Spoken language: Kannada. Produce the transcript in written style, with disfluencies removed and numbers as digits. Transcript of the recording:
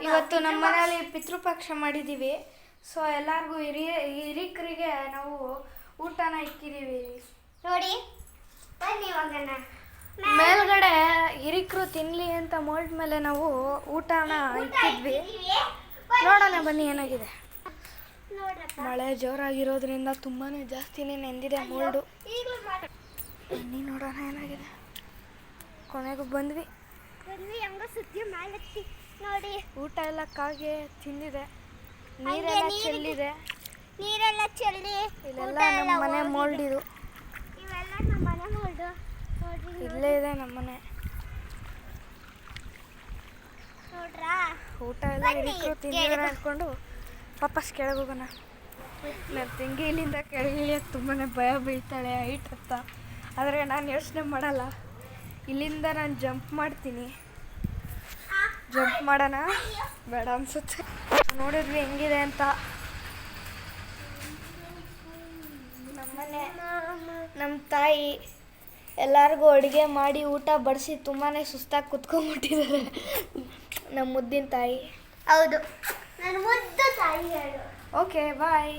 ಇವತ್ತು ನಮ್ಮ ಮನೆಯಲ್ಲಿ ಪಿತೃಪಕ್ಷ ಮಾಡಿದ್ದೀವಿ. ಸೊ ಎಲ್ಲರಿಗೂ ಹಿರಿಕರಿಗೆ ನಾವು ಊಟನ ಇಕ್ಕಿದ್ದೀವಿ ನೋಡಿ. ಬನ್ನಿ ಹೋಗೋಣ. ಮೇಲ್ಗಡೆ ಹಿರಿಕರು ತಿನ್ನಲಿ ಅಂತ ಮೋಲ್ಡ್ ಮೇಲೆ ನಾವು ಊಟನ ಇಕ್ಕಿದ್ವಿ. ನೋಡೋಣ ಬನ್ನಿ ಏನಾಗಿದೆ. ಮಳೆ ಜೋರಾಗಿರೋದ್ರಿಂದ ತುಂಬಾ ಜಾಸ್ತಿನೇ ನೆಂದಿದೆ ಮೋಲ್ಡು. ಬನ್ನಿ ನೋಡೋಣ ಏನಾಗಿದೆ. ಕೊನೆಗೂ ಬಂದ್ವಿ. ಹಂಗ ಸುದ್ದಿ ಮಾಡತ್ತಿ ನೋಡಿ. ಊಟ ಎಲ್ಲ ಕಾಗೆ ತಿಂದಿದೆ, ನೀರೆಲ್ಲ ಚೆಲ್ಲಿದೆ. ನೀರೆಲ್ಲ ಚೆಲ್ಲಿ ಇಲ್ಲೆಲ್ಲ ನಮ್ಮ ಮನೆ ಮೋಲ್ಡ್ ಇದು. ಇವೆಲ್ಲ ನಮ್ಮ ಮನೆ ಮೋಲ್ಡು. ಇಲ್ಲೇ ಇದೆ ನಮ್ಮ ಮನೆ. ನೋಡ್ರಾ ಊಟ ಎಲ್ಲ ಹಿರಿಕರು ತಿಂದಿದ್ದಾರೆ ಅಂದ್ಕೊಂಡು ವಾಪಸ್ ಕೆಳಗೆ ಹೋಗೋಣ. ನನ್ನ ತಂಗಿ ಇಲ್ಲಿಂದ ಕೆಳಗೆ ಇಳಿಯೋಕ್ಕೆ ತುಂಬಾ ಭಯ ಬೀಳ್ತಾಳೆ ಹೈಟ್ ಅಂತ. ಆದರೆ ನಾನು ಯೋಚನೆ ಮಾಡಲ್ಲ. ಇಲ್ಲಿಂದ ನಾನು ಜಂಪ್ ಮಾಡ್ತೀನಿ. ಜಂಪ್ ಮಾಡೋಣ ಬೇಡ ಅನ್ಸುತ್ತೆ. ನೋಡಿದ್ವಿ ಹೆಂಗಿದೆ ಅಂತ. ನಮ್ಮನೆ ನಮ್ಮ ತಾಯಿ ಎಲ್ಲರಿಗೂ ಅಡುಗೆ ಮಾಡಿ ಊಟ ಬಡಿಸಿ ತುಂಬಾ ಸುಸ್ತಾಗಿ ಕುತ್ಕೊಂಡ್ಬಿಟ್ಟಿದ್ದಾರೆ. ನಮ್ಮ ಮುದ್ದಿನ ತಾಯಿ. ಹೌದು, ನನ್ನ ಮುದ್ದು ತಾಯಿ ಹೇಳು. ಓಕೆ ಬಾಯ್.